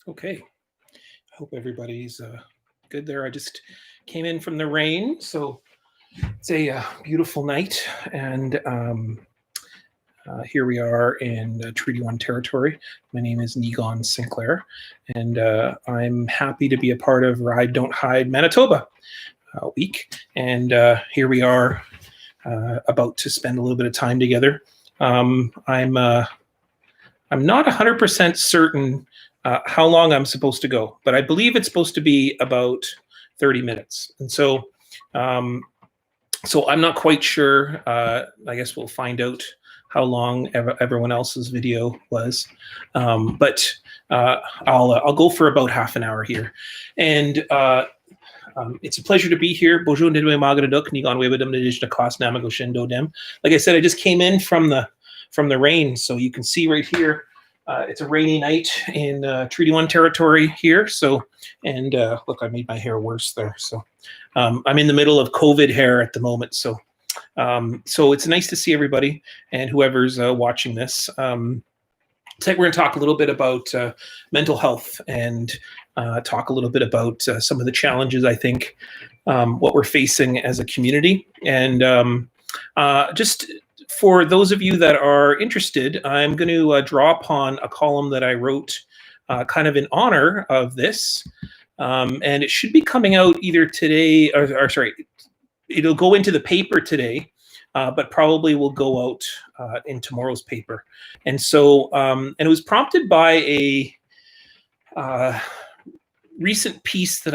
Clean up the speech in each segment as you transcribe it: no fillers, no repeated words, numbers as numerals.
Okay. I hope everybody's good there. I just came in from the rain, so it's a beautiful night, and here we are in Treaty 1 territory. My name is Niigaan Sinclair, and I'm happy to be a part of Ride Don't Hide Manitoba week. And here we are about to spend a little bit of time together. I'm not 100% certain how long I'm supposed to go, but I believe it's supposed to be about 30 minutes. And so I'm not quite sure. I guess we'll find out how long everyone else's video was. But I'll go for about half an hour here. And it's a pleasure to be here. Bonjour, Niigaanwewidam, Niigaan. Like I said, I just came in from the rain, so you can see right here. It's a rainy night in Treaty 1 territory here. So, and look, I made my hair worse there. So I'm in the middle of COVID hair at the moment. So it's nice to see everybody and whoever's watching this. Today we're going to talk a little bit about mental health and talk a little bit about some of the challenges, I think, what we're facing as a community. And just for those of you that are interested, I'm going to draw upon a column that I wrote kind of in honor of this. And it should be coming out either today, or sorry, it'll go into the paper today, but probably will go out in tomorrow's paper. And so, and it was prompted by a recent piece that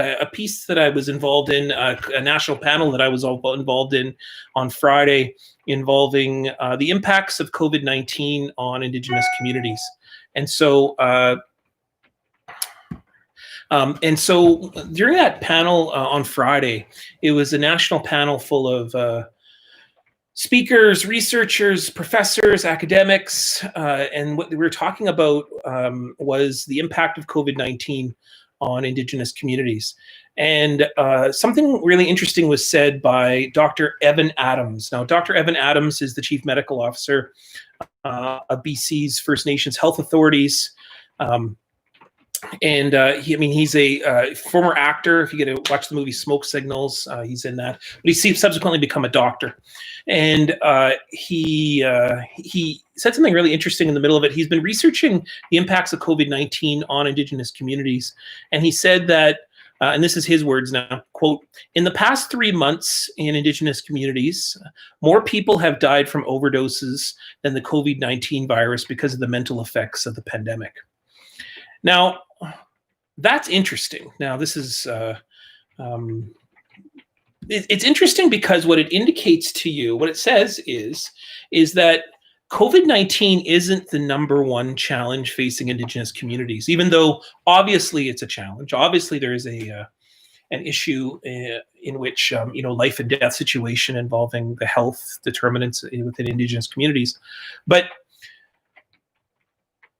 I was involved in, a national panel that I was involved in on Friday, involving the impacts of COVID-19 on Indigenous communities. And so during that panel on Friday, it was a national panel full of speakers, researchers, professors, academics, and what we were talking about was the impact of COVID-19 on Indigenous communities. And something really interesting was said by Dr. Evan Adams. Now, Dr. Evan Adams is the Chief Medical Officer of BC's First Nations Health Authorities. And he's a former actor. If you get to watch the movie Smoke Signals, he's in that. But he's subsequently become a doctor. And he said something really interesting in the middle of it. He's been researching the impacts of COVID-19 on Indigenous communities. And he said that, and this is his words now, quote, "In the past 3 months in Indigenous communities, more people have died from overdoses than the COVID-19 virus because of the mental effects of the pandemic." Now, that's interesting. Now, this is, it's interesting because what it indicates to you, what it says is that COVID-19 isn't the number one challenge facing Indigenous communities, even though obviously it's a challenge. Obviously, there is an issue in which, life and death situation involving the health determinants within Indigenous communities. But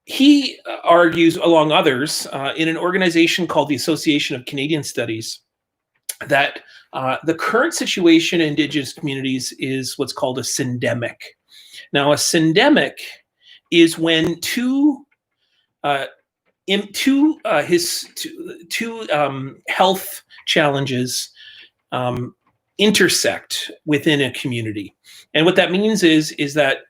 he argues, along others, in an organization called the Association of Canadian Studies, that the current situation in Indigenous communities is what's called a syndemic. Now, a syndemic is when two health challenges intersect within a community. And what that means is that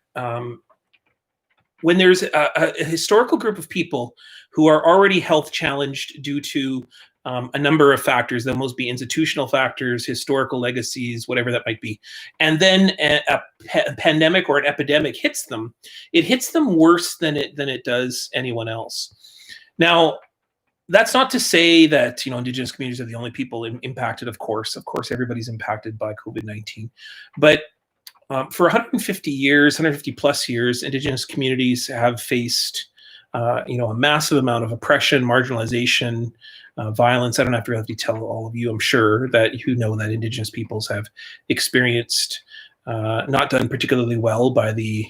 when there's a historical group of people who are already health challenged due to a number of factors, those be institutional factors, historical legacies, whatever that might be, and then a pandemic or an epidemic hits them, it hits them worse than it does anyone else. Now, that's not to say that Indigenous communities are the only people impacted. Of course, everybody's impacted by COVID-19, but for 150 plus years, Indigenous communities have faced, a massive amount of oppression, marginalization, violence. I don't have to really tell all of you, I'm sure, that you know that Indigenous peoples have experienced, not done particularly well by the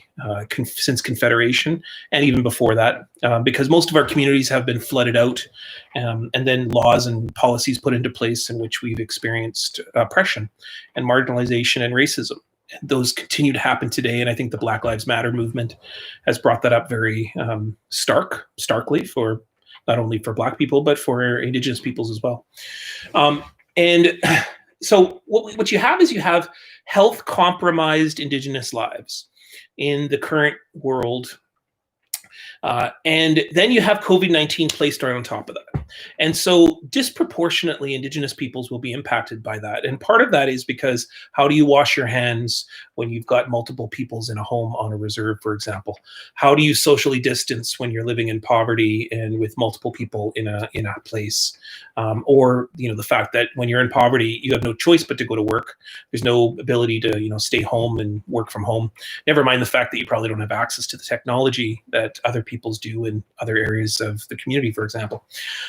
since Confederation, and even before that, because most of our communities have been flooded out, and then laws and policies put into place in which we've experienced oppression and marginalization and racism. Those continue to happen today, and I think the Black Lives Matter movement has brought that up very starkly for not only for Black people, but for Indigenous peoples as well. And so what you have is you have health compromised Indigenous lives in the current world. And then you have COVID-19 placed right on top of that. And so disproportionately, Indigenous peoples will be impacted by that. And part of that is because how do you wash your hands when you've got multiple peoples in a home on a reserve, for example? How do you socially distance when you're living in poverty and with multiple people in a place? Or, the fact that when you're in poverty, you have no choice but to go to work. There's no ability to, stay home and work from home. Never mind the fact that you probably don't have access to the technology that other peoples do in other areas of the community, for example.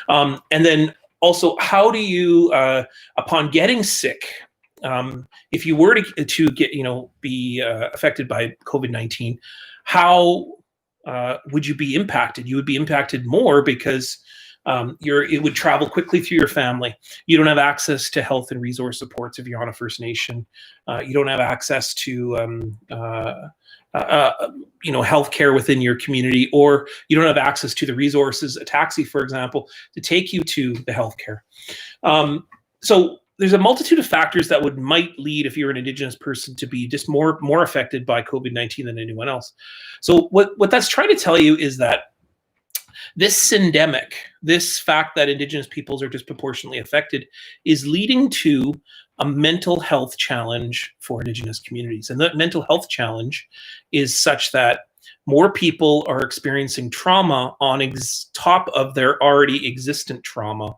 And then also, how do you, upon getting sick, if you were to get, be affected by COVID-19, how would you be impacted? You would be impacted more because it would travel quickly through your family. You don't have access to health and resource supports if you're on a First Nation. You don't have access to healthcare within your community, or you don't have access to the resources, a taxi, for example, to take you to the healthcare. So there's a multitude of factors that might lead, if you're an Indigenous person, to be just more affected by COVID-19 than anyone else. So what that's trying to tell you is that this syndemic, this fact that Indigenous peoples are disproportionately affected, is leading to a mental health challenge for Indigenous communities. And that mental health challenge is such that more people are experiencing trauma on top of their already existent trauma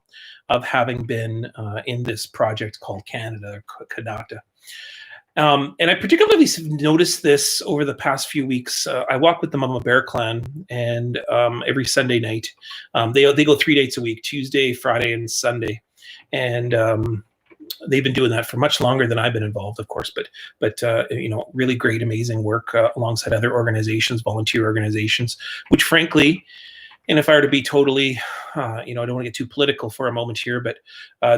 of having been in this project called Canada, or Kadata. And I particularly noticed this over the past few weeks. I walk with the Mama Bear Clan, and every Sunday night, they go 3 dates a week: Tuesday, Friday, and Sunday. And they've been doing that for much longer than I've been involved, of course. But really great, amazing work alongside other organizations, volunteer organizations, which frankly. And if I were to be totally, I don't want to get too political for a moment here, but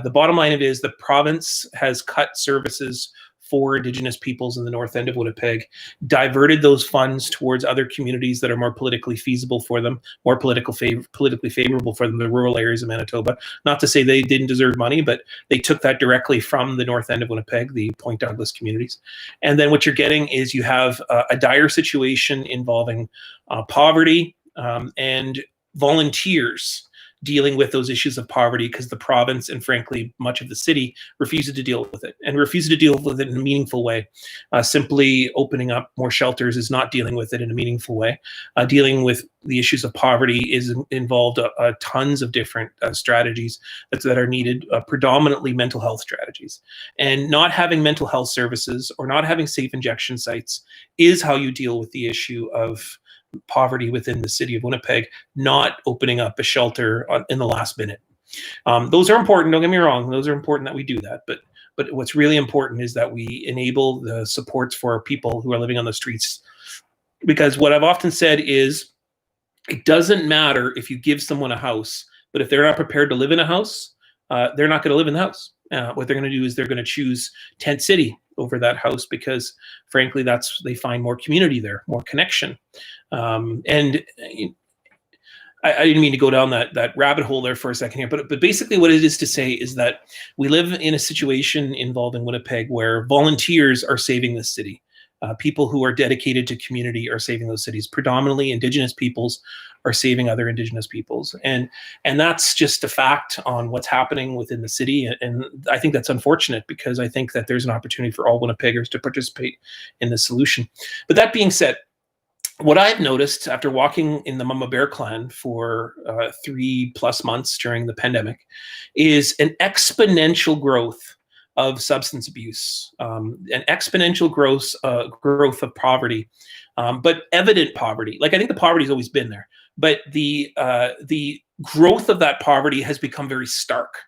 the bottom line of it is the province has cut services for Indigenous peoples in the north end of Winnipeg, diverted those funds towards other communities that are more politically feasible for them, more politically favorable for them, the rural areas of Manitoba. Not to say they didn't deserve money, but they took that directly from the north end of Winnipeg, the Point Douglas communities. And then what you're getting is you have a dire situation involving poverty and volunteers dealing with those issues of poverty, because the province and frankly much of the city refuses to deal with it, and refuses to deal with it in a meaningful way. Simply opening up more shelters is not dealing with it in a meaningful way. Dealing with the issues of poverty is involved tons of different strategies that are needed, predominantly mental health strategies. And not having mental health services or not having safe injection sites is how you deal with the issue of poverty within the city of Winnipeg, not opening up a shelter in the last minute. Those are important, don't get me wrong, those are important that we do that, but what's really important is that we enable the supports for people who are living on the streets. Because what I've often said is, it doesn't matter if you give someone a house, but if they're not prepared to live in a house, they're not going to live in the house. What they're going to do is they're going to choose Tent City over that house, because frankly, they find more community there, more connection. And I didn't mean to go down that rabbit hole there for a second here, but basically what it is to say is that we live in a situation involving Winnipeg where volunteers are saving the city. People who are dedicated to community are saving those cities. Predominantly Indigenous peoples are saving other Indigenous peoples. And that's just a fact on what's happening within the city. And I think that's unfortunate, because I think that there's an opportunity for all Winnipeggers to participate in the solution. But that being said, what I've noticed after walking in the Mama Bear Clan for 3+ months during the pandemic is an exponential growth of substance abuse, an exponential growth of poverty, but evident poverty. Like, I think the poverty's always been there, but the growth of that poverty has become very stark.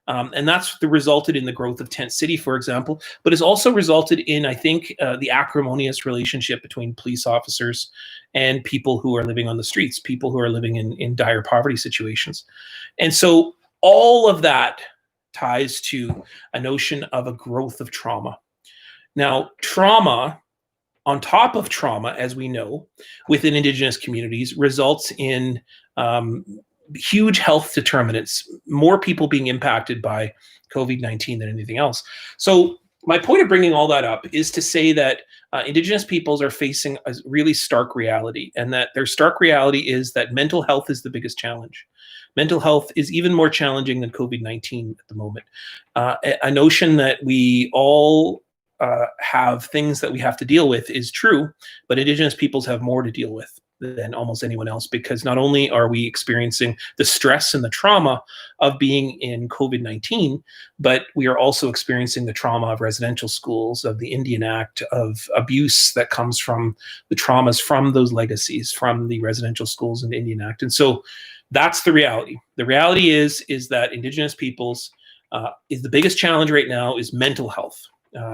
And that's resulted in the growth of Tent City, for example, but has also resulted in, I think, the acrimonious relationship between police officers and people who are living on the streets, people who are living in dire poverty situations. And so all of that ties to a notion of a growth of trauma. Now, trauma, on top of trauma, as we know, within Indigenous communities, results in huge health determinants, more people being impacted by COVID-19 than anything else. So my point of bringing all that up is to say that Indigenous peoples are facing a really stark reality, and that their stark reality is that mental health is the biggest challenge. Mental health is even more challenging than COVID-19 at the moment. A notion that we all have things that we have to deal with is true, but Indigenous peoples have more to deal with than almost anyone else, because not only are we experiencing the stress and the trauma of being in COVID-19, but we are also experiencing the trauma of residential schools, of the Indian Act, of abuse that comes from the traumas from those legacies, from the residential schools and the Indian Act. And so that's the reality. The reality is that Indigenous peoples is the biggest challenge right now is mental health.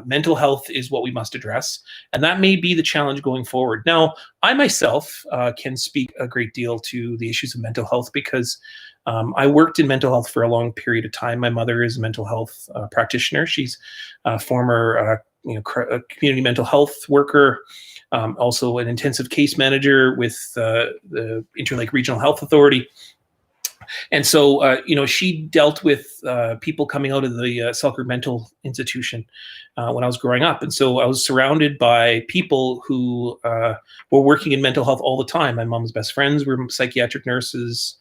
Mental health is what we must address, and that may be the challenge going forward. Now, I myself can speak a great deal to the issues of mental health because I worked in mental health for a long period of time. My mother is a mental health practitioner. She's a former community mental health worker, also an intensive case manager with the Interlake Regional Health Authority. And so, she dealt with people coming out of the Selkirk Mental Institution when I was growing up. And so I was surrounded by people who were working in mental health all the time. My mom's best friends were psychiatric nurses.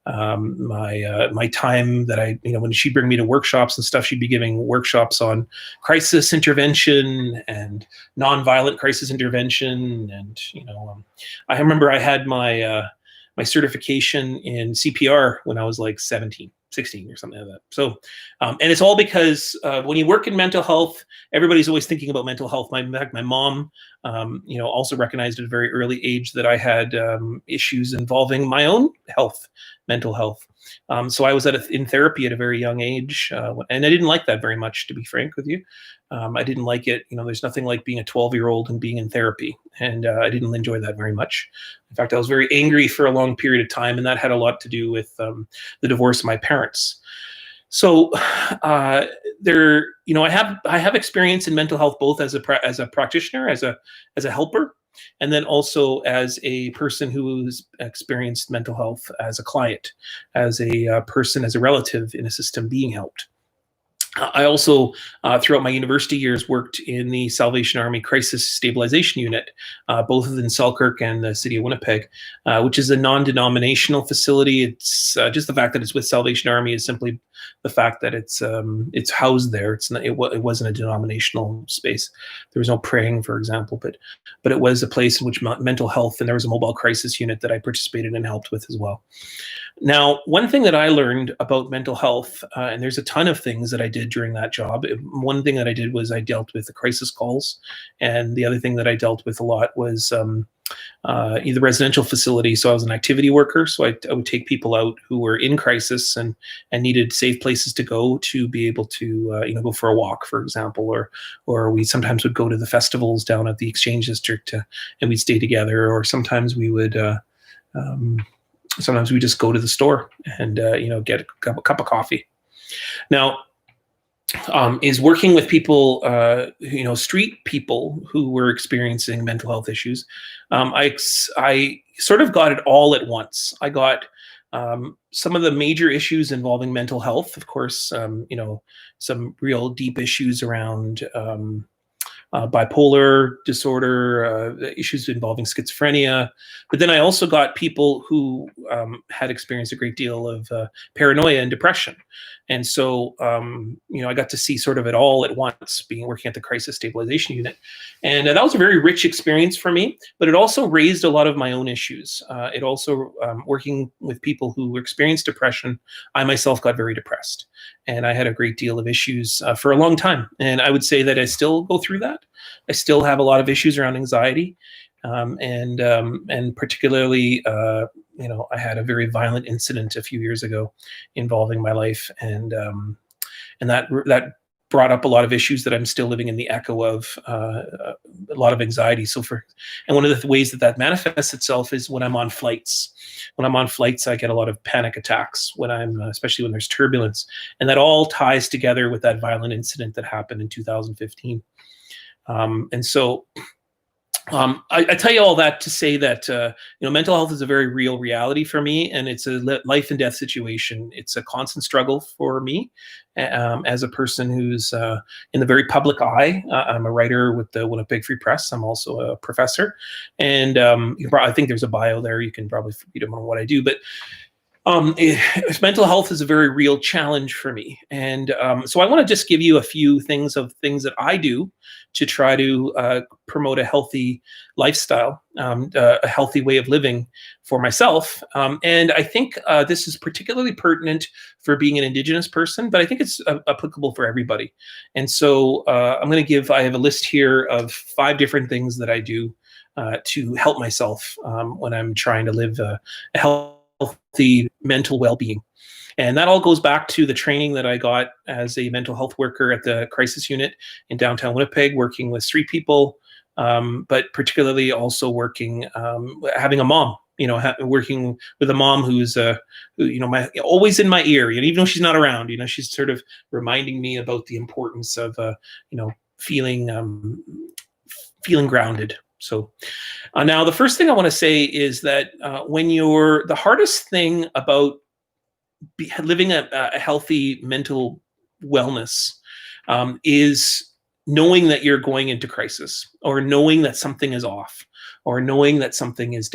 My time that when she'd bring me to workshops and stuff, she'd be giving workshops on crisis intervention and nonviolent crisis intervention. And, I remember I had my certification in CPR when I was like 16 or something like that. So, and it's all because when you work in mental health, everybody's always thinking about mental health. My mom, also recognized at a very early age that I had issues involving my own health, mental health. So I was in therapy at a very young age, and I didn't like that very much, to be frank with you. I didn't like it. There's nothing like being a 12-year-old and being in therapy, and I didn't enjoy that very much. In fact, I was very angry for a long period of time, and that had a lot to do with the divorce of my parents. So I have experience in mental health both as a practitioner, as a helper, and then also as a person who's experienced mental health as a client, as a person, as a relative in a system being helped. I also, throughout my university years, worked in the Salvation Army Crisis Stabilization Unit, both in Selkirk and the city of Winnipeg, which is a non-denominational facility. It's just the fact that it's with Salvation Army is simply the fact that it's housed there. It wasn't a denominational space. There was no praying, for example, but it was a place in which mental health, and there was a mobile crisis unit that I participated and helped with as well. Now, one thing that I learned about mental health, and there's a ton of things that I did during that job. One thing that I did was I dealt with the crisis calls. And the other thing that I dealt with a lot was the residential facility. So I was an activity worker. So I would take people out who were in crisis and needed safe places to go to be able to, go for a walk, for example, or we sometimes would go to the festivals down at the Exchange District and we'd stay together, or sometimes we would, sometimes we just go to the store and get a cup of coffee. Now, is working with people, street people who were experiencing mental health issues. I sort of got it all at once. I got some of the major issues involving mental health, of course, some real deep issues around bipolar disorder, issues involving schizophrenia. But then I also got people who had experienced a great deal of paranoia and depression. And so, I got to see sort of it all at once, working at the Crisis Stabilization Unit. And that was a very rich experience for me, but it also raised a lot of my own issues. It also, working with people who experienced depression, I myself got very depressed. And I had a great deal of issues for a long time. And I would say that I still go through that. I still have a lot of issues around anxiety. And particularly, I had a very violent incident a few years ago involving my life, and that brought up a lot of issues that I'm still living in the echo of, a lot of anxiety. And one of the ways that manifests itself is when I'm on flights. When I'm on flights, I get a lot of panic attacks especially when there's turbulence, and that all ties together with that violent incident that happened in 2015. And so I tell you all that to say that mental health is a very real reality for me, and it's a life and death situation. It's a constant struggle for me as a person who's in the very public eye. I'm a writer with the Winnipeg Free Press. I'm also a professor, and I think there's a bio there. You can probably read on what I do, but mental health is a very real challenge for me. And so I want to just give you a few things that I do to try to promote a healthy lifestyle, a healthy way of living for myself. And I think this is particularly pertinent for being an Indigenous person, but I think it's applicable for everybody. And so I have a list here of 5 different things that I do to help myself when I'm trying to live a healthy mental well-being. And that all goes back to the training that I got as a mental health worker at the crisis unit in downtown Winnipeg, working with street people, but particularly also working, having a mom, working with a mom who's, always in my ear, even though she's not around, she's sort of reminding me about the importance of, feeling grounded. So now the first thing I want to say is that the hardest thing about living a healthy mental wellness is knowing that you're going into crisis, or knowing that something is off, or knowing that something is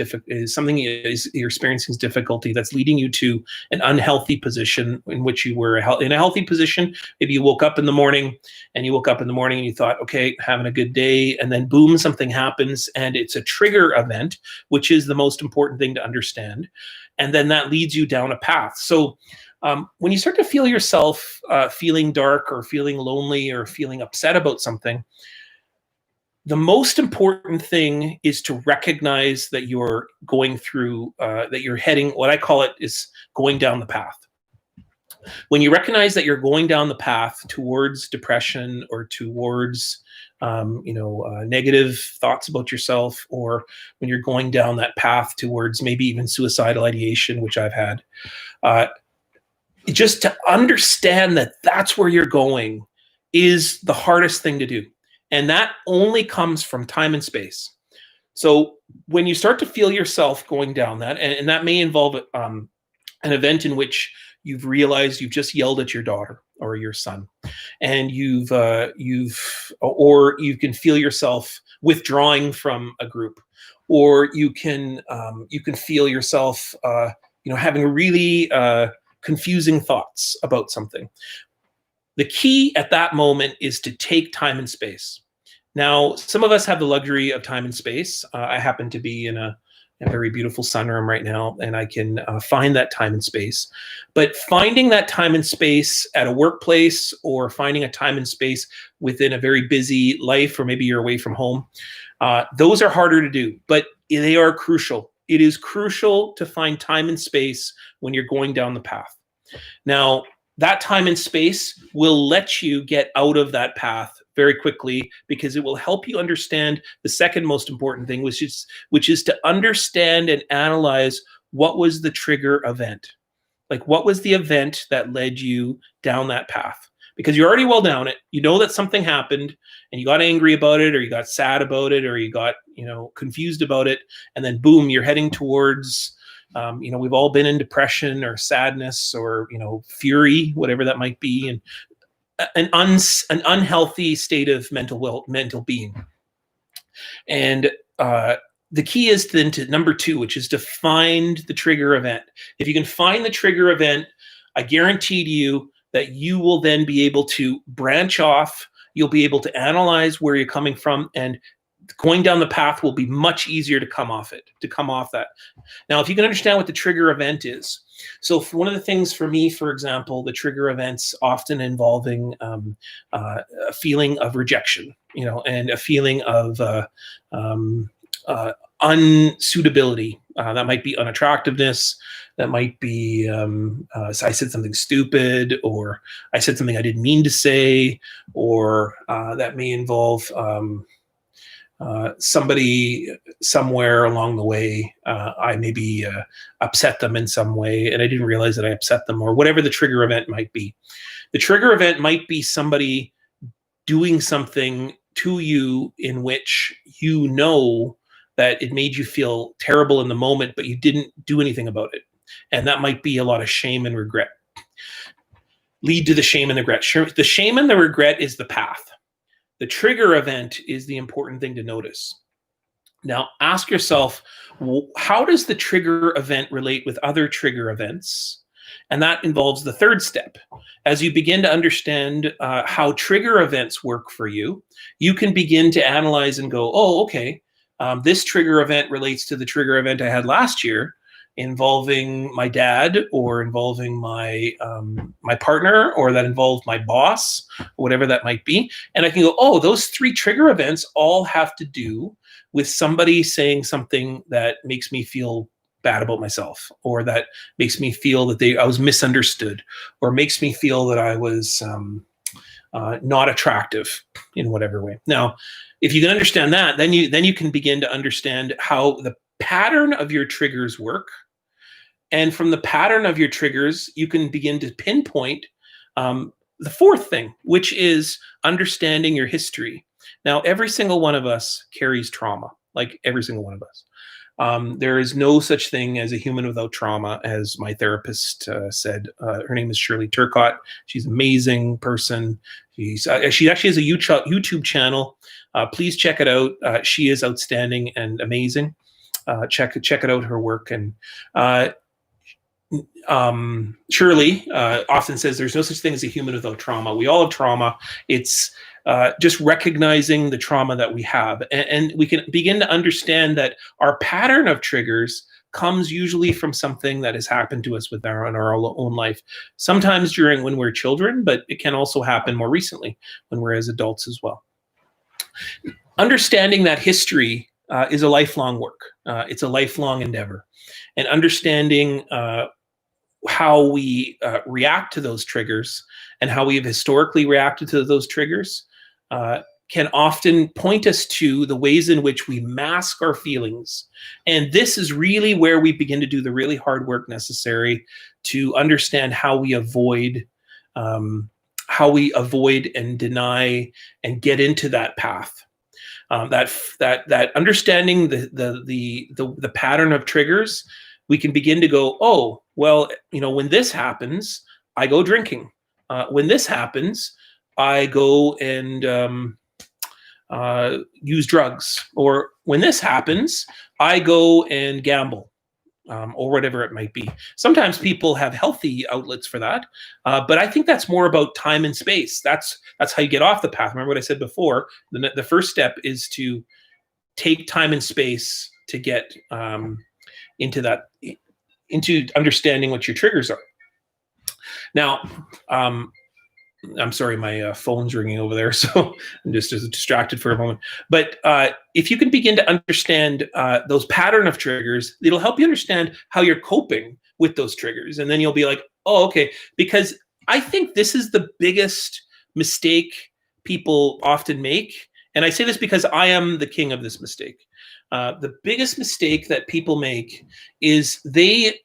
you're experiencing difficulty that's leading you to an unhealthy position in which you were in a healthy position. Maybe you woke up in the morning and you thought, okay, having a good day, and then boom, something happens, and it's a trigger event, which is the most important thing to understand. And then that leads you down a path. So when you start to feel yourself feeling dark, or feeling lonely, or feeling upset about something, the most important thing is to recognize that you're going through, that you're heading, what I call it is going down the path. When you recognize that you're going down the path towards depression, or towards negative thoughts about yourself, or when you're going down that path towards maybe even suicidal ideation, which I've had, just to understand that that's where you're going is the hardest thing to do. And that only comes from time and space. So when you start to feel yourself going down that, and that may involve an event in which you've realized you've just yelled at your daughter or your son, and you can feel yourself withdrawing from a group, or you can feel yourself having really confusing thoughts about something. The key at that moment is to take time and space. Now, some of us have the luxury of time and space. I happen to be in a very beautiful sunroom right now, and I can find that time and space. But finding that time and space at a workplace, or finding a time and space within a very busy life, or maybe you're away from home, those are harder to do, but they are crucial. It is crucial to find time and space when you're going down the path. Now, that time and space will let you get out of that path very quickly, because it will help you understand the second most important thing, which is to understand and analyze what was the trigger event. Like, what was the event that led you down that path? Because you're already well down it. You know that something happened, and you got angry about it, or you got sad about it, or you got confused about it, and then boom, you're heading towards we've all been in depression, or sadness, or fury, whatever that might be, and an unhealthy state of mental being. And the key is then to number 2, which is to find the trigger event. If you can find the trigger event, I guarantee to you that you will then be able to branch off. You'll be able to analyze where you're coming from, and going down the path will be much easier to come off that. Now, if you can understand what the trigger event is. So one of the things for me, for example, the trigger events often involving a feeling of rejection, and a feeling of unsuitability. That might be unattractiveness. That might be I said something stupid, or I said something I didn't mean to say, or that may involve somebody somewhere along the way, I maybe upset them in some way, and I didn't realize that I upset them, or whatever the trigger event might be. The trigger event might be somebody doing something to you in which you know that it made you feel terrible in the moment, but you didn't do anything about it. And that might be a lot of shame and regret. Lead to the shame and the regret. The shame and the regret is the path. The trigger event is the important thing to notice. Now, ask yourself, how does the trigger event relate with other trigger events? And that involves the third step. As you begin to understand how trigger events work for you, you can begin to analyze and go, oh, okay, this trigger event relates to the trigger event I had last year involving my dad, or involving my my partner, or that involved my boss, or whatever that might be. And I can go, oh, those 3 trigger events all have to do with somebody saying something that makes me feel bad about myself, or that makes me feel that I was misunderstood, or makes me feel that I was not attractive in whatever way. Now, if you can understand that, then you can begin to understand how the pattern of your triggers work. And from the pattern of your triggers, you can begin to pinpoint the fourth thing, which is understanding your history. Now, every single one of us carries trauma, like every single one of us. There is no such thing as a human without trauma, as my therapist said. Her name is Shirley Turcott. She's an amazing person. She actually has a YouTube channel. Please check it out. She is outstanding and amazing. Check it out, her work. And Shirley often says there's no such thing as a human without trauma. We all have trauma. It's just recognizing the trauma that we have. And we can begin to understand that our pattern of triggers comes usually from something that has happened to us in our own life. Sometimes when we're children, but it can also happen more recently when we're as adults as well. Understanding that history is a lifelong work. It's a lifelong endeavor. And understanding how we react to those triggers and how we have historically reacted to those triggers can often point us to the ways in which we mask our feelings. And this is really where we begin to do the really hard work necessary to understand how we avoid and deny and get into that path. That understanding the pattern of triggers, we can begin to go, oh, well, when this happens, I go drinking. When this happens, I go and use drugs. Or when this happens, I go and gamble, or whatever it might be. Sometimes people have healthy outlets for that, but I think that's more about time and space. That's how you get off the path. Remember what I said before? The first step is to take time and space to get into understanding what your triggers are. Now, I'm sorry, my phone's ringing over there, so I'm just distracted for a moment. But if you can begin to understand those pattern of triggers, it'll help you understand how you're coping with those triggers. And then you'll be like, oh, okay. Because I think this is the biggest mistake people often make. And I say this because I am the king of this mistake. The biggest mistake that people make is they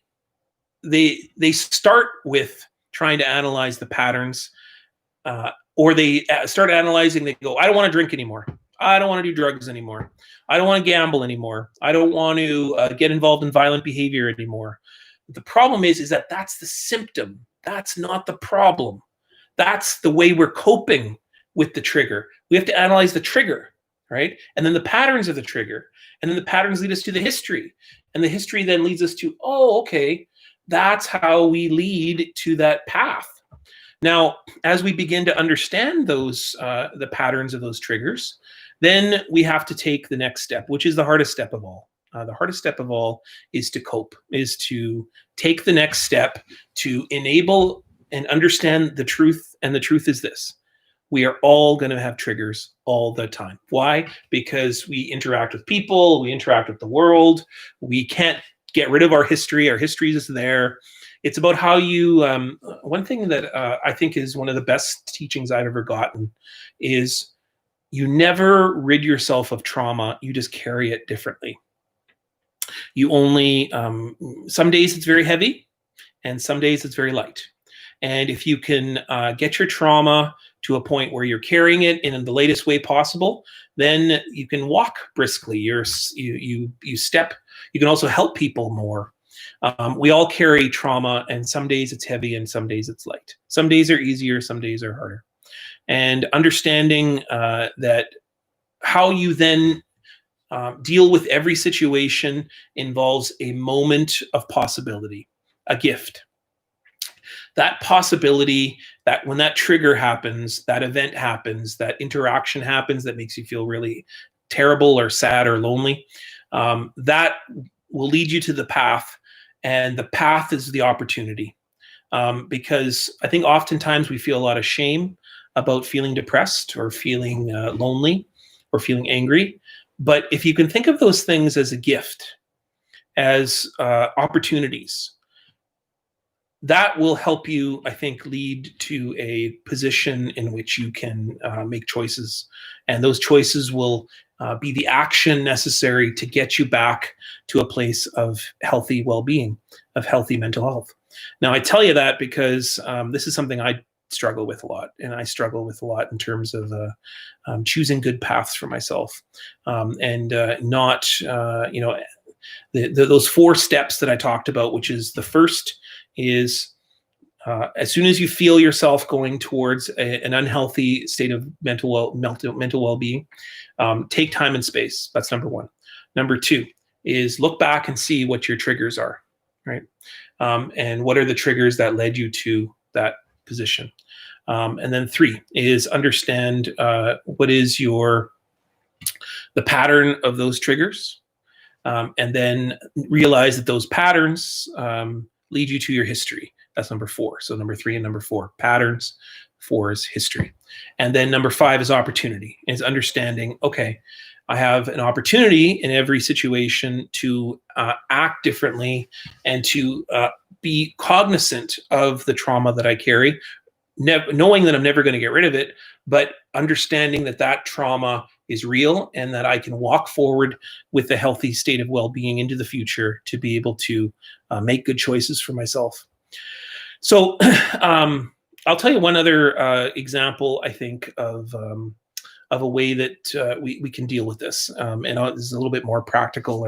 start with trying to analyze the patterns, or they start analyzing. They go, I don't want to drink anymore. I don't want to do drugs anymore. I don't want to gamble anymore. I don't want to get involved in violent behavior anymore. The problem is that that's the symptom. That's not the problem. That's the way we're coping with the trigger. We have to analyze the trigger, right? And then the patterns of the trigger. And then the patterns lead us to the history. And the history then leads us to, oh, okay, that's how we lead to that path. Now, as we begin to understand those, the patterns of those triggers, then we have to take the next step, which is the hardest step of all. The hardest step of all is to cope, is to take the next step to enable and understand the truth. And the truth is this: we are all going to have triggers all the time. Why? Because we interact with people, we interact with the world. We can't get rid of our history. Our history is there. It's about how you, one thing that I think is one of the best teachings I've ever gotten is you never rid yourself of trauma. You just carry it differently. You only, some days it's very heavy and some days it's very light. And if you can get your trauma to a point where you're carrying it in the latest way possible, then you can walk briskly. You step. You can also help people more. We all carry trauma, and some days it's heavy and some days it's light. Some days are easier, some days are harder. And understanding that how you then deal with every situation involves a moment of possibility, a gift. That possibility, that when that trigger happens, that event happens, that interaction happens that makes you feel really terrible or sad or lonely, that will lead you to the path. And the path is the opportunity. Because I think oftentimes we feel a lot of shame about feeling depressed or feeling lonely or feeling angry. But if you can think of those things as a gift, as opportunities, that will help you, I think, lead to a position in which you can make choices. And those choices will be the action necessary to get you back to a place of healthy well-being, of healthy mental health. Now, I tell you that because this is something I struggle with a lot, and I struggle with a lot in terms of choosing good paths for myself, and not, those 4 steps that I talked about, which is the first is as soon as you feel yourself going towards an unhealthy state of mental well-being, take time and space. That's number 1. Number 2 is look back and see what your triggers are, right? And what are the triggers that led you to that position? And then 3 is understand what is the pattern of those triggers, and then realize that those patterns lead you to your history. That's number 4. So number 3 and number 4, patterns. 4 is history. And then number 5 is opportunity, is understanding, okay, I have an opportunity in every situation to act differently and to be cognizant of the trauma that I carry, knowing that I'm never going to get rid of it, but understanding that that trauma is real and that I can walk forward with a healthy state of well-being into the future to be able to make good choices for myself. So I'll tell you one other example, I think, of a way that we can deal with this. And this is a little bit more practical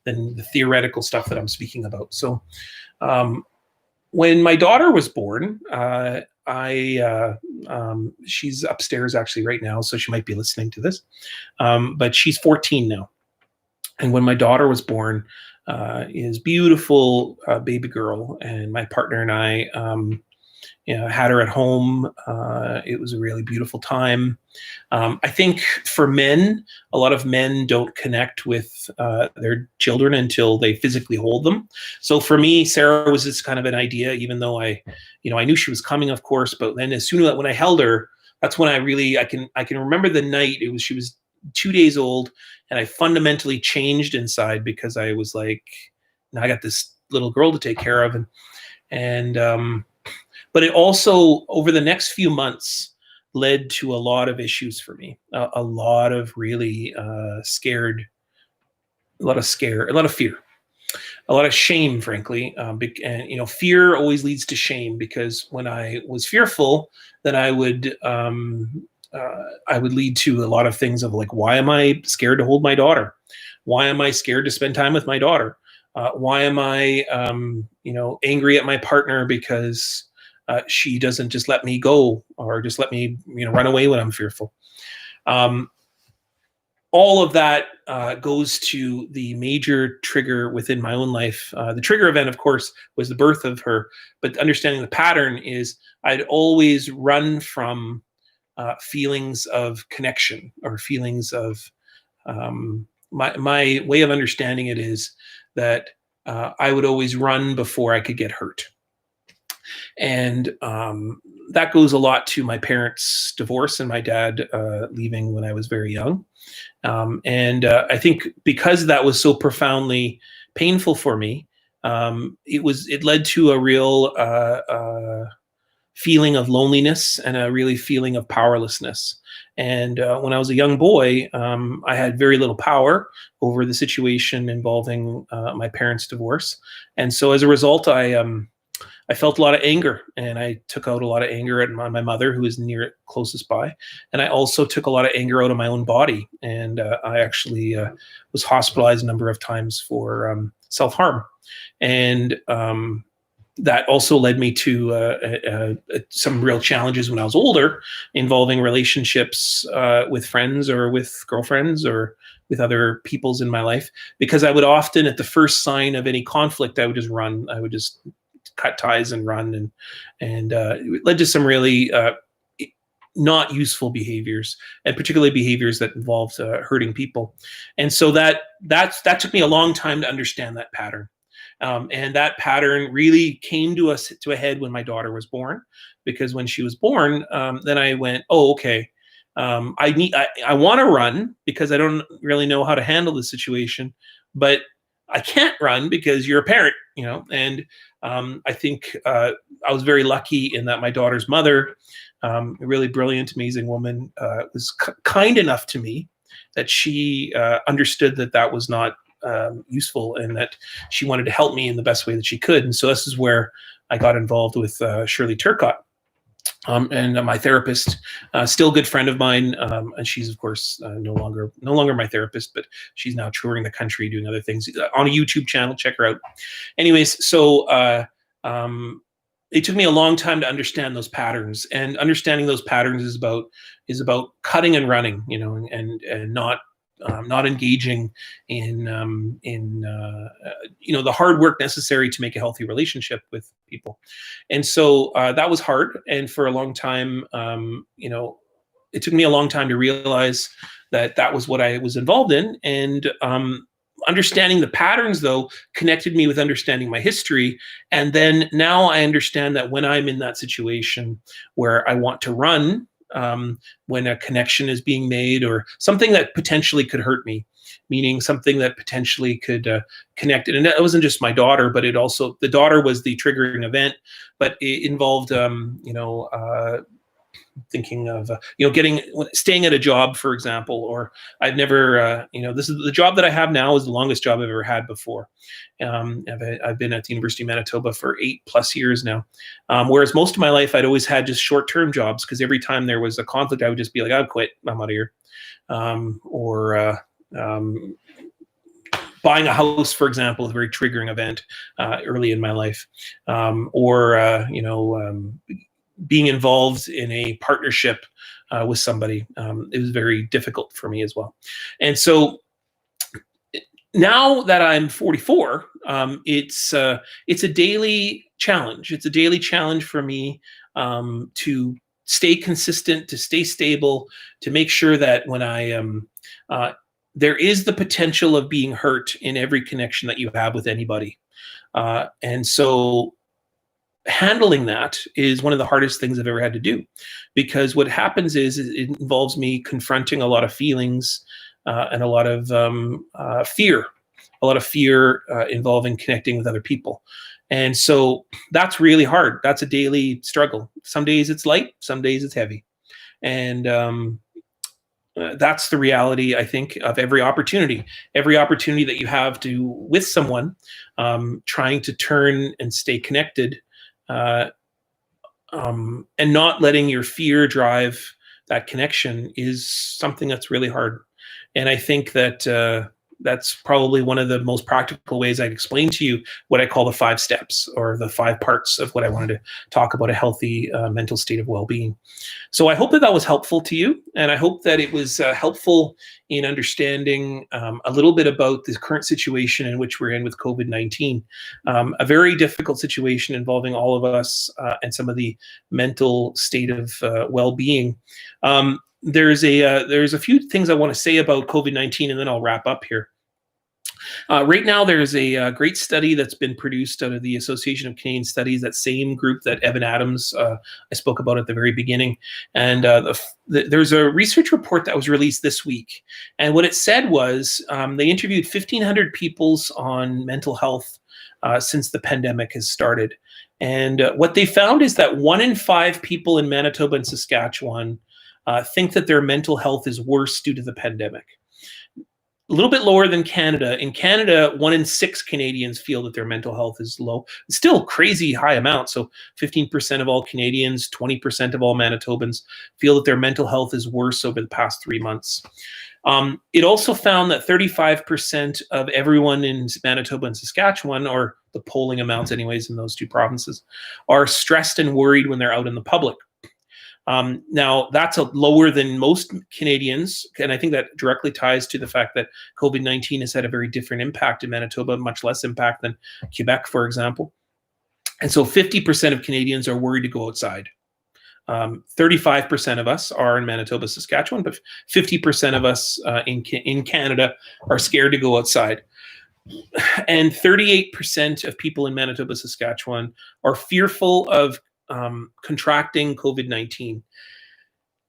than the theoretical stuff that I'm speaking about. So when my daughter was born, she's upstairs actually right now, so she might be listening to this. But she's 14 now. And when my daughter was born, is beautiful baby girl, and my partner and I had her at home. It was a really beautiful time. I think for men, a lot of men don't connect with their children until they physically hold them. So for me, Sarah was just kind of an idea, even though I knew she was coming, of course. But then as soon as when I held her, that's when I can remember the night. She was 2 days old, and I fundamentally changed inside because I was like, now I got this little girl to take care of, but it also, over the next few months, led to a lot of issues for me, a lot of really scared, a lot of fear, a lot of shame, frankly. And fear always leads to shame, because when I was fearful, then I would lead to a lot of things of like, why am I scared to hold my daughter? Why am I scared to spend time with my daughter? Why am I, angry at my partner because she doesn't just let me go, or just let me, run away when I'm fearful? All of that goes to the major trigger within my own life. The trigger event, of course, was the birth of her. But understanding the pattern is I'd always run from feelings of connection, or feelings of my way of understanding it is that I would always run before I could get hurt. And that goes a lot to my parents' divorce and my dad leaving when I was very young. And I think because that was so profoundly painful for me, it led to a real feeling of loneliness and a really feeling of powerlessness. And when I was a young boy, I had very little power over the situation involving my parents' divorce. And so as a result, I I felt a lot of anger, and I took out a lot of anger at my mother, who was near closest by, and I also took a lot of anger out of my own body, and I actually was hospitalized a number of times for self-harm, and that also led me to some real challenges when I was older, involving relationships with friends or with girlfriends or with other peoples in my life, because I would often, at the first sign of any conflict, I would just run. I would just cut ties and run, and it led to some really not useful behaviors, and particularly behaviors that involved hurting people. And so that took me a long time to understand that pattern. And that pattern really came to a head when my daughter was born, because when she was born, then I went, oh, okay. I want to run because I don't really know how to handle the situation, but I can't run because you're a parent, and I think I was very lucky in that my daughter's mother, a really brilliant, amazing woman, was kind enough to me that she understood that was not useful, and that she wanted to help me in the best way that she could. And so this is where I got involved with Shirley Turcott. And my therapist, still a good friend of mine, and she's of course no longer my therapist, but she's now touring the country doing other things on a YouTube channel. Check her out. Anyways, so it took me a long time to understand those patterns, and understanding those patterns is about cutting and running, and not engaging in the hard work necessary to make a healthy relationship with people. And so that was hard, and for a long time, it took me a long time to realize that was what I was involved in. And understanding the patterns, though, connected me with understanding my history. And then now I understand that when I'm in that situation where I want to run, when a connection is being made, or something that potentially could hurt me, meaning something that potentially could connect. And it wasn't just my daughter, but the daughter was the triggering event, but it involved, thinking of, staying at a job, for example, or I've never, this is the job that I have now is the longest job I've ever had before. I've been at the University of Manitoba for 8+ years now. Whereas most of my life, I'd always had just short-term jobs, because every time there was a conflict, I would just be like, I'll quit, I'm out of here. Buying a house, for example, is a very triggering event early in my life. Being involved in a partnership with somebody, it was very difficult for me as well. And so now that I'm 44, it's a daily challenge. It's a daily challenge for me to stay consistent, to stay stable, to make sure that when I am, there is the potential of being hurt in every connection that you have with anybody. And so handling that is one of the hardest things I've ever had to do, because what happens is it involves me confronting a lot of feelings and a lot of fear involving connecting with other people. And so that's really hard. That's a daily struggle. Some days it's light, some days it's heavy. And that's the reality, I think, of every opportunity that you have with someone, trying to turn and stay connected, and not letting your fear drive that connection is something that's really hard. And I think that that's probably one of the most practical ways I'd explain to you what I call the 5 steps, or the 5 parts of what I wanted to talk about a healthy mental state of well-being. So I hope that was helpful to you, and I hope that it was helpful in understanding a little bit about the current situation in which we're in with COVID-19, a very difficult situation involving all of us and some of the mental state of well-being. There's a few things I want to say about COVID-19, and then I'll wrap up here. Right now, there's a great study that's been produced out of the Association of Canadian Studies, that same group that Evan Adams I spoke about at the very beginning. And there's a research report that was released this week. And what it said was they interviewed 1,500 people on mental health since the pandemic has started. And what they found is that 1 in 5 people in Manitoba and Saskatchewan think that their mental health is worse due to the pandemic. a little bit lower than Canada. In Canada, 1 in 6 Canadians feel that their mental health is low. It's still crazy high amount. So 15% of all Canadians, 20% of all Manitobans feel that their mental health is worse over the past 3 months. It also found that 35% of everyone in Manitoba and Saskatchewan, or the polling amounts anyways in those two provinces, are stressed and worried when they're out in the public. Now, that's lower than most Canadians, and I think that directly ties to the fact that COVID-19 has had a very different impact in Manitoba, much less impact than Quebec, for example. And so 50% of Canadians are worried to go outside. 35% of us are in Manitoba, Saskatchewan, but 50% of us in Canada are scared to go outside. And 38% of people in Manitoba, Saskatchewan are fearful of contracting COVID-19.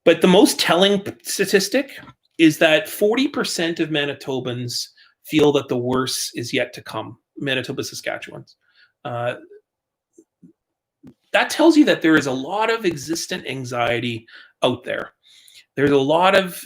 But the most telling statistic is that 40% of Manitobans feel that the worst is yet to come. Manitoba, Saskatchewan. That tells you that there is a lot of existent anxiety out there. There's a lot of,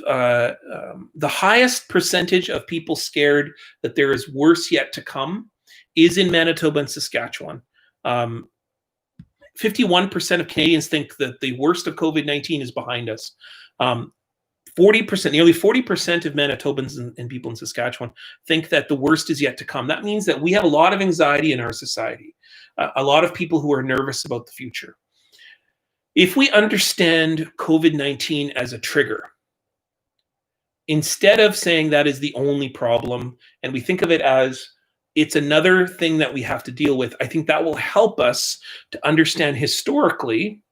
the highest percentage of people scared that there is worse yet to come is in Manitoba and Saskatchewan. 51% of Canadians think that the worst of COVID-19 is behind us. 40%, nearly 40% of Manitobans and people in Saskatchewan think that the worst is yet to come. That means that we have a lot of anxiety in our society, a lot of people who are nervous about the future. If we understand COVID-19 as a trigger, instead of saying that is the only problem, and we think of it as it's another thing that we have to deal with, I think that will help us to understand historically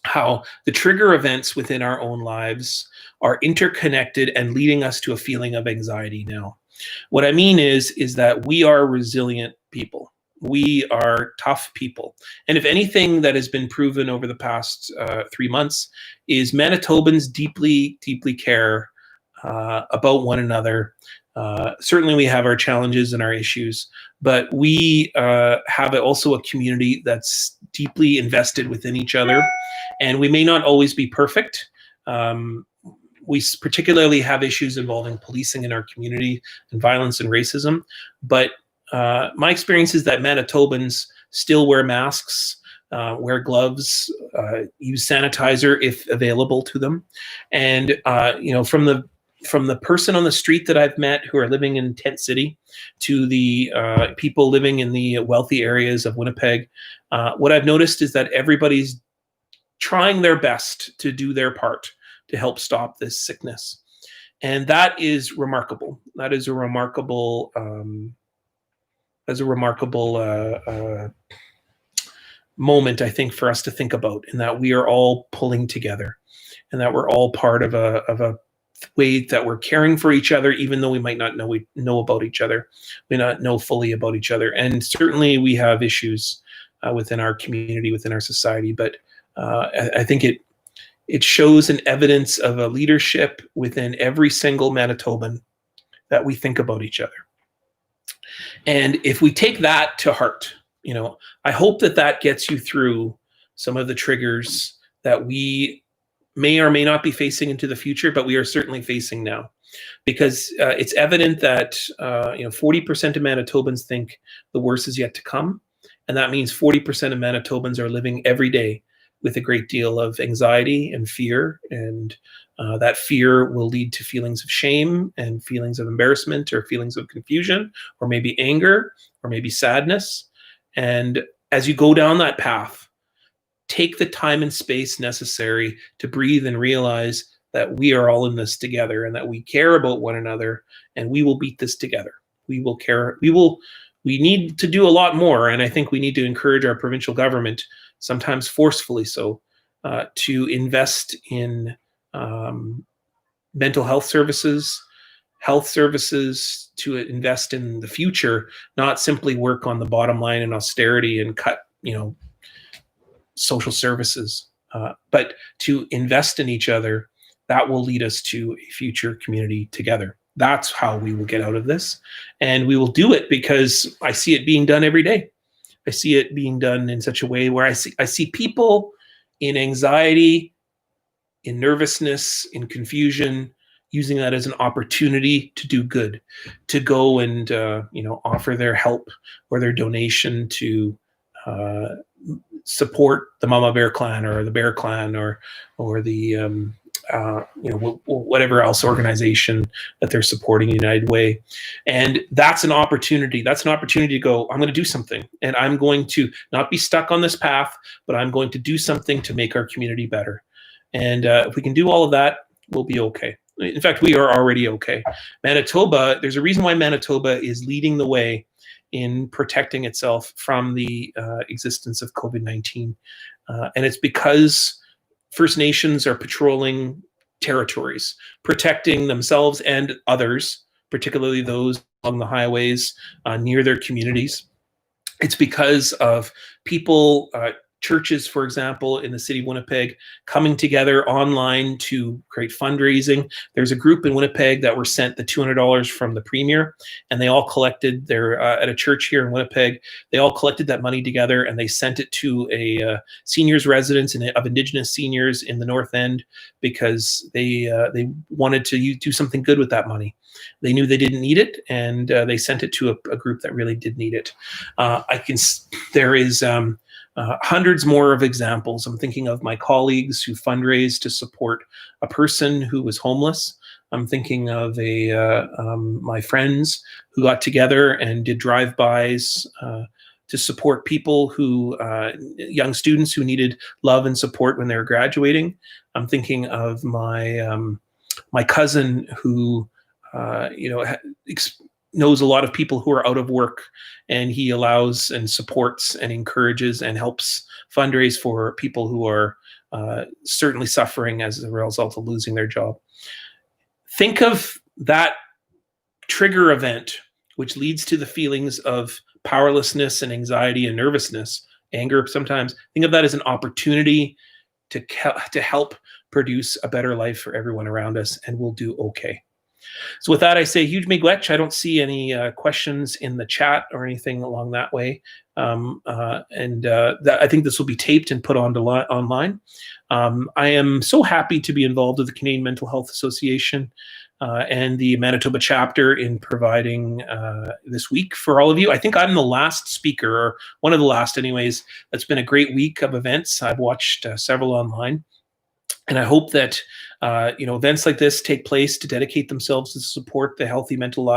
how the trigger events within our own lives are interconnected and leading us to a feeling of anxiety now. What I mean is that we are resilient people. We are tough people. And if anything that has been proven over the past 3 months is Manitobans deeply, deeply care about one another. Certainly we have our challenges and our issues, but we have also a community that's deeply invested within each other. And we may not always be perfect. We particularly have issues involving policing in our community and violence and racism. But my experience is that Manitobans still wear masks, wear gloves, use sanitizer if available to them. And from the person on the street that I've met who are living in Tent City to the people living in the wealthy areas of Winnipeg, what I've noticed is that everybody's trying their best to do their part to help stop this sickness. And that is remarkable. That is a remarkable, moment, I think, for us to think about, in that we are all pulling together and that we're all part of a way that we're caring for each other, even though we might not know about each other, we not know fully about each other. And certainly we have issues within our community, within our society, but I think it shows an evidence of a leadership within every single Manitoban that we think about each other. And if we take that to heart, I hope that gets you through some of the triggers that we may or may not be facing into the future, but we are certainly facing now. Because it's evident that 40% of Manitobans think the worst is yet to come. And that means 40% of Manitobans are living every day with a great deal of anxiety and fear. And that fear will lead to feelings of shame and feelings of embarrassment or feelings of confusion or maybe anger or maybe sadness. And as you go down that path, take the time and space necessary to breathe and realize that we are all in this together and that we care about one another, and we will beat this together. We will care. We need to do a lot more. And I think we need to encourage our provincial government, sometimes forcefully so, to invest in mental health services, to invest in the future, not simply work on the bottom line and austerity and cut, social services, but to invest in each other. That will lead us to a future community together. That's how we will get out of this. And we will do it because I see it being done every day. I see it being done in such a way where I see people in anxiety, in nervousness, in confusion, using that as an opportunity to do good, to go and offer their help or their donation to support the Mama Bear Clan or the Bear Clan or the whatever else organization that they're supporting, United Way. And that's an opportunity. That's an opportunity to go, I'm going to do something, and I'm going to not be stuck on this path, but I'm going to do something to make our community better. And if we can do all of that, we'll be okay. In fact, we are already okay. Manitoba, there's a reason why Manitoba is leading the way in protecting itself from the existence of COVID-19. And it's because First Nations are patrolling territories, protecting themselves and others, particularly those along the highways near their communities. It's because of people, churches, for example, in the city of Winnipeg, coming together online to create fundraising. There's a group in Winnipeg that were sent the $200 from the Premier, and they all collected their, at a church here in Winnipeg, they all collected that money together and they sent it to a seniors residence of Indigenous seniors in the North End, because they wanted to do something good with that money. They knew they didn't need it, and they sent it to a group that really did need it. There is hundreds more of examples. I'm thinking of my colleagues who fundraised to support a person who was homeless. I'm thinking of my friends who got together and did drive-bys to support people who, young students who needed love and support when they were graduating. I'm thinking of my cousin who, knows a lot of people who are out of work, and he allows and supports and encourages and helps fundraise for people who are certainly suffering as a result of losing their job. Think of that trigger event, which leads to the feelings of powerlessness and anxiety and nervousness, anger sometimes. Think of that as an opportunity to help produce a better life for everyone around us, and we'll do okay. So with that, I say huge miigwech. I don't see any questions in the chat or anything along that way. I think this will be taped and put online. I am so happy to be involved with the Canadian Mental Health Association and the Manitoba chapter in providing this week for all of you. I think I'm the last speaker, or one of the last anyways. It's been a great week of events. I've watched several online. And I hope that events like this take place to dedicate themselves to support the healthy mental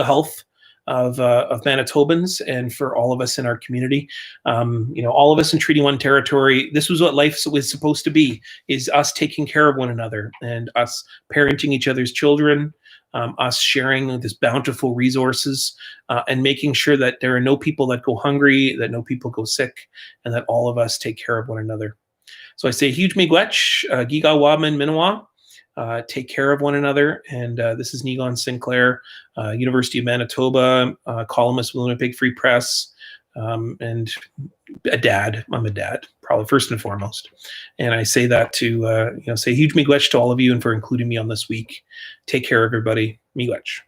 health of Manitobans, and for all of us in our community. All of us in Treaty 1 territory, this was what life was supposed to be, is us taking care of one another and us parenting each other's children, us sharing this bountiful resources, and making sure that there are no people that go hungry, that no people go sick, and that all of us take care of one another. So I say huge miigwech, Niigaanwewidam Miniwa. Take care of one another. And this is Niigaan Sinclair, University of Manitoba, columnist with Winnipeg Free Press, and a dad. I'm a dad, probably first and foremost. And I say that to say huge miigwech to all of you, and for including me on this week. Take care, everybody. Miigwech.